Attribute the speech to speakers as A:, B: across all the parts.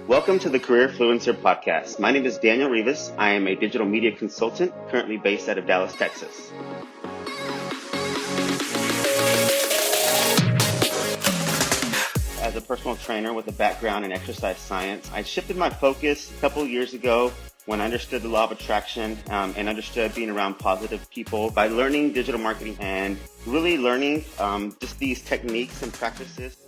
A: Welcome to the Careerfluencer podcast. My name is Daniel Rivas. I am a digital media consultant currently based out of Dallas, Texas. As a personal trainer with a background in exercise science, I shifted my focus a couple of years ago when I understood the law of attraction and understood being around positive people by learning digital marketing and really learning just these techniques and practices.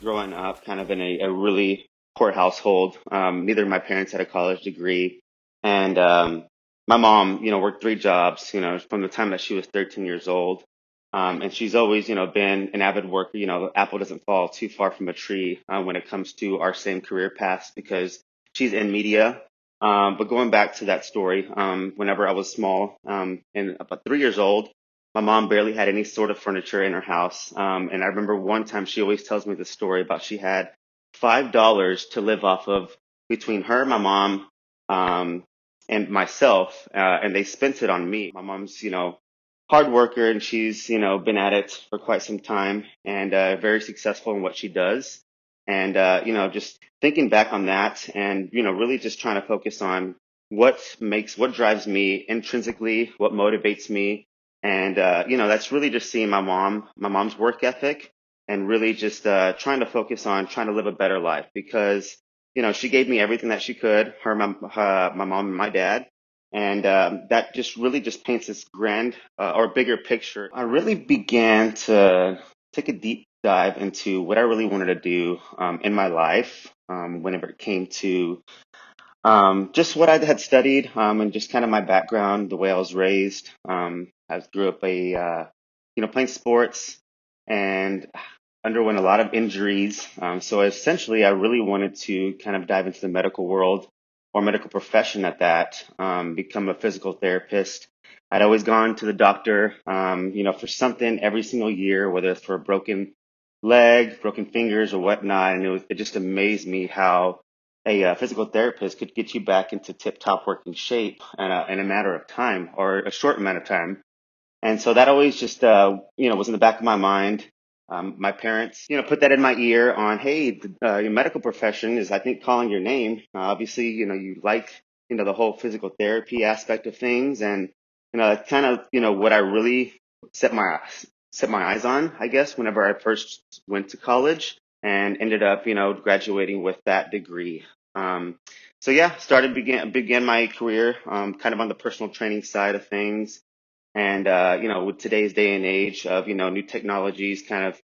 A: Growing up kind of in a really poor household. Neither of my parents had a college degree. And my mom, worked three jobs, from the time that she was 13 years old. And she's always, been an avid worker. The apple doesn't fall too far from a tree when it comes to our same career paths because she's in media. But going back to that story, whenever I was small and about 3 years old, my mom barely had any sort of furniture in her house. And I remember one time she always tells me the story about she had $5 to live off of between her, my mom, and myself, and they spent it on me. My mom's, hard worker and she's, been at it for quite some time and very successful in what she does. And, just thinking back on that and, really just trying to focus on what drives me intrinsically, what motivates me. And, that's really just seeing my mom's work ethic and really just trying to focus on trying to live a better life because, she gave me everything that she could, my mom and my dad. And that just really just paints this grand or bigger picture. I really began to take a deep dive into what I really wanted to do in my life whenever it came to just what I had studied and just kind of my background, the way I was raised. I grew up playing sports and underwent a lot of injuries. So essentially, I really wanted to kind of dive into the medical world or medical profession at that, become a physical therapist. I'd always gone to the doctor, for something every single year, whether it's for a broken leg, broken fingers, or whatnot. And it just amazed me how a physical therapist could get you back into tip-top working shape in a matter of time or a short amount of time. And so that always just, was in the back of my mind. My parents, put that in my ear on, hey, your medical profession is, I think, calling your name. Obviously, you like, the whole physical therapy aspect of things. And, that's kind of, what I really set my, set my eyes on, I guess, whenever I first went to college and ended up, graduating with that degree. So yeah, began my career, kind of on the personal training side of things. And, with today's day and age of, new technologies kind of,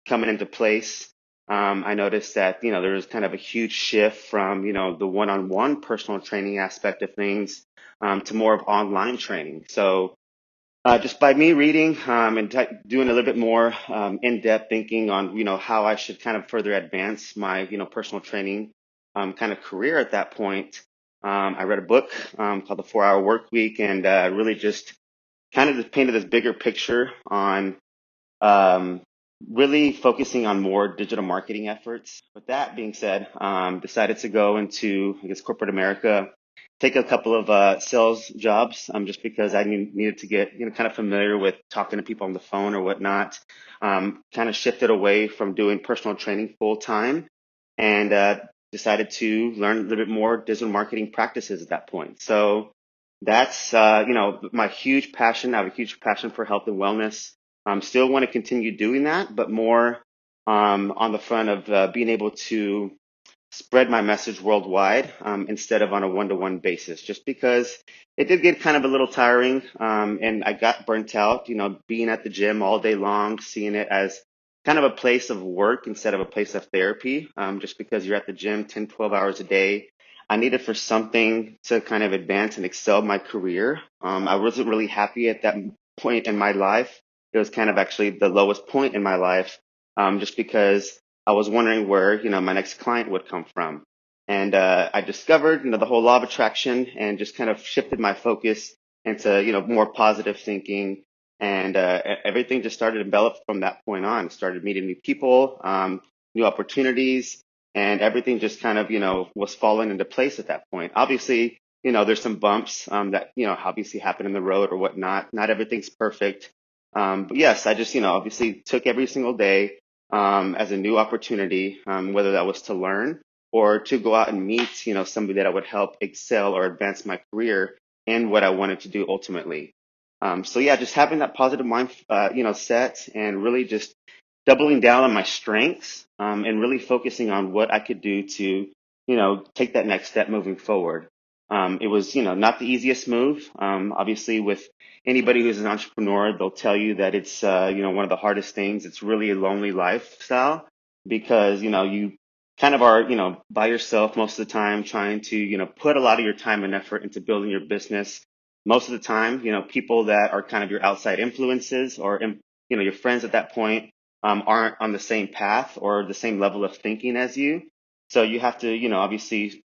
A: coming into place, I noticed that, there was kind of a huge shift from, the one-on-one personal training aspect of things, to more of online training. So, just by me reading, and doing a little bit more, in-depth thinking on, how I should kind of further advance my, personal training, kind of career at that point, I read a book, called The 4 Hour Work Week and, really just kind of just painted this bigger picture on um, really focusing on more digital marketing efforts. With that being said, decided to go into, I guess, corporate America, take a couple of sales jobs just because I needed to get, kind of familiar with talking to people on the phone or whatnot. Kind of shifted away from doing personal training full time and decided to learn a little bit more digital marketing practices at that point. So that's, my huge passion. I have a huge passion for health and wellness. Still want to continue doing that, but more on the front of being able to spread my message worldwide instead of on a one-to-one basis, just because it did get kind of a little tiring and I got burnt out, being at the gym all day long, seeing it as kind of a place of work instead of a place of therapy, just because you're at the gym 10, 12 hours a day. I needed for something to kind of advance and excel my career. I wasn't really happy at that point in my life. It was kind of actually the lowest point in my life, just because I was wondering where, my next client would come from. And I discovered, the whole law of attraction and just kind of shifted my focus into, more positive thinking. And everything just started to develop from that point on. Started meeting new people, new opportunities, and everything just kind of, was falling into place at that point. Obviously, there's some bumps that, obviously happen in the road or whatnot. Not everything's perfect. But yes, I just, obviously took every single day as a new opportunity, whether that was to learn or to go out and meet, somebody that I would help excel or advance my career in what I wanted to do ultimately. So yeah, just having that positive mind, set, and really just doubling down on my strengths, and really focusing on what I could do to, take that next step moving forward. It was, not the easiest move. Obviously, with anybody who's an entrepreneur, they'll tell you that it's, one of the hardest things. It's really a lonely lifestyle because, you kind of are, by yourself most of the time, trying to, put a lot of your time and effort into building your business. Most of the time, people that are kind of your outside influences or, your friends at that point, aren't on the same path or the same level of thinking as you. So you have to, obviously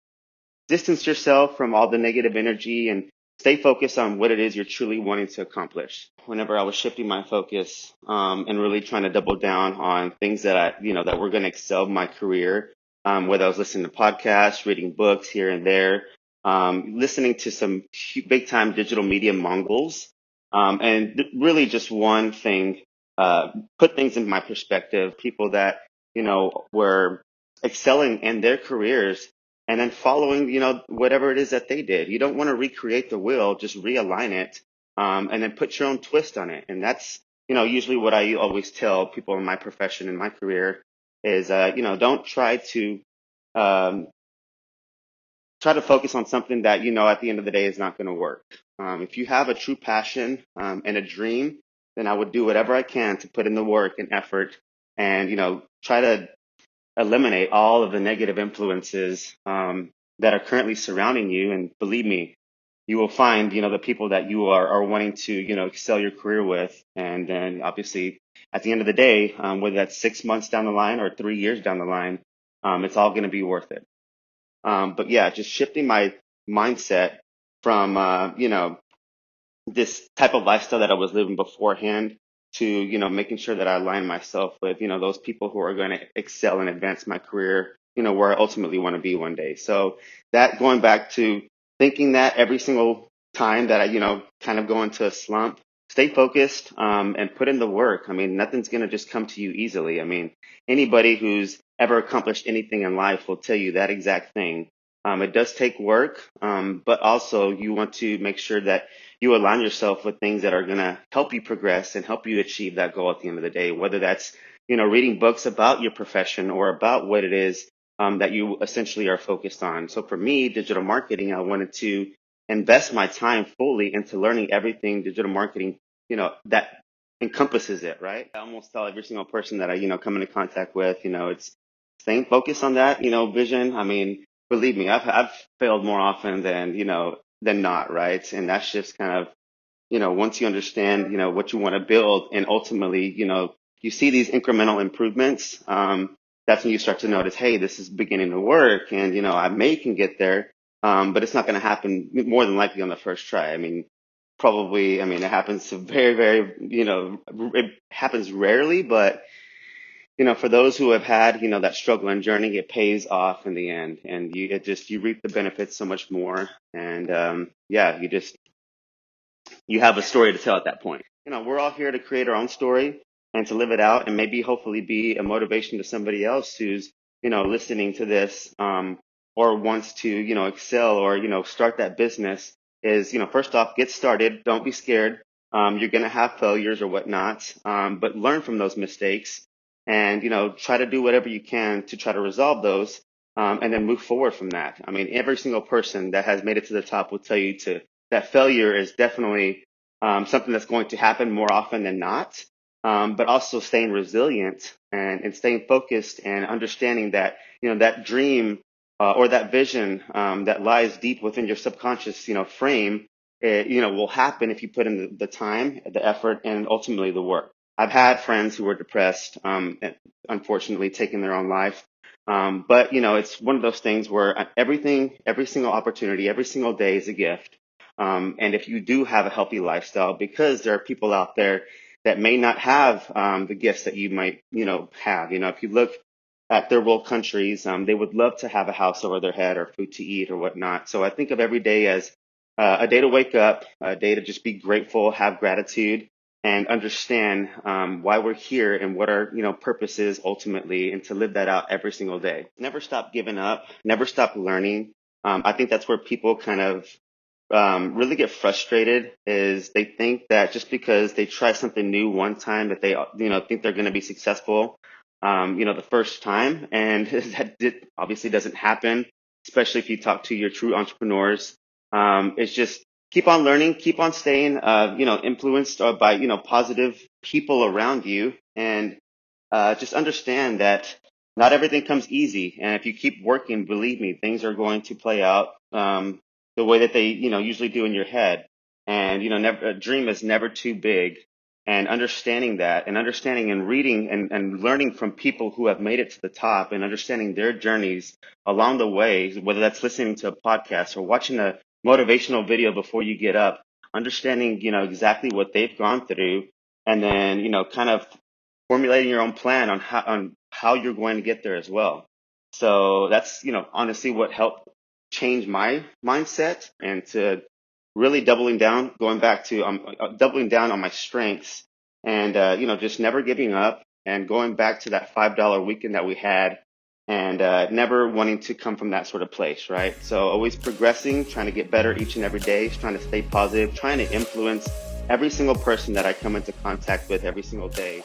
A: distance yourself from all the negative energy and stay focused on what it is you're truly wanting to accomplish. Whenever I was shifting my focus, and really trying to double down on things that that were going to excel my career, whether I was listening to podcasts, reading books here and there, listening to some big time digital media mongols, and really just one thing, put things in my perspective, people that, were excelling in their careers and then following, whatever it is that they did. You don't want to recreate the wheel, just realign it, and then put your own twist on it. And that's, usually what I always tell people in my profession, in my career, is, don't um, try to focus on something that, at the end of the day is not going to work. If you have a true passion, and a dream, then I would do whatever I can to put in the work and effort and, try to eliminate all of the negative influences, that are currently surrounding you. And believe me, you will find, the people that you are wanting to, excel your career with. And then obviously at the end of the day, whether that's 6 months down the line or 3 years down the line, it's all going to be worth it. But yeah, just shifting my mindset from, this type of lifestyle that I was living beforehand to, making sure that I align myself with, those people who are going to excel and advance my career, where I ultimately want to be one day. So that going back to thinking that every single time that I, kind of go into a slump, stay focused, and put in the work. I mean, nothing's going to just come to you easily. I mean, anybody who's ever accomplished anything in life will tell you that exact thing. It does take work, but also you want to make sure that you align yourself with things that are going to help you progress and help you achieve that goal at the end of the day, whether that's, reading books about your profession or about what it is, that you essentially are focused on. So for me, digital marketing, I wanted to invest my time fully into learning everything digital marketing, that encompasses it, right? I almost tell every single person that I, come into contact with, it's staying focused on that, vision. I mean, believe me, I've failed more often than, than not, right? And that's just kind of, once you understand, what you want to build and ultimately, you see these incremental improvements, that's when you start to notice, hey, this is beginning to work and, I may can get there, but it's not going to happen more than likely on the first try. I mean, probably, I mean, it happens to very, very, it happens rarely, but for those who have had, that struggle and journey, it pays off in the end, and you reap the benefits so much more. And yeah, you have a story to tell at that point. We're all here to create our own story and to live it out, and maybe hopefully be a motivation to somebody else who's, listening to this, or wants to, excel or, start that business. Is, first off, get started. Don't be scared. You're going to have failures or whatnot, but learn from those mistakes and, try to do whatever you can to try to resolve those, and then move forward from that. I mean, every single person that has made it to the top will tell you that failure is definitely, something that's going to happen more often than not. But also staying resilient and staying focused and understanding that, that dream, or that vision, that lies deep within your subconscious, frame, it, will happen if you put in the time, the effort, and ultimately the work. I've had friends who were depressed, and unfortunately taking their own life. But it's one of those things where every single opportunity, every single day is a gift. And if you do have a healthy lifestyle, because there are people out there that may not have, the gifts that you might, have. If you look at third world countries, they would love to have a house over their head or food to eat or whatnot. So I think of every day as, a day to wake up, a day to just be grateful, have gratitude, and understand why we're here and what our purpose is ultimately, and to live that out every single day. Never stop giving up, never stop learning. I think that's where people kind of really get frustrated, is they think that just because they try something new one time that they think they're going to be successful the first time, and obviously doesn't happen, especially if you talk to your true entrepreneurs. It's just keep on learning, keep on staying influenced by positive people around you, and just understand that not everything comes easy. And if you keep working, believe me, things are going to play out the way that they, usually do in your head. And, never, a dream is never too big. And understanding that, and understanding and reading and learning from people who have made it to the top, and understanding their journeys along the way, whether that's listening to a podcast or watching a motivational video before you get up, understanding, exactly what they've gone through, and then, kind of formulating your own plan on how you're going to get there as well. So that's, honestly what helped change my mindset, and to really going back to doubling down on my strengths, and, just never giving up, and going back to that $5 weekend that we had, and never wanting to come from that sort of place, right? So always progressing, trying to get better each and every day, trying to stay positive, trying to influence every single person that I come into contact with every single day.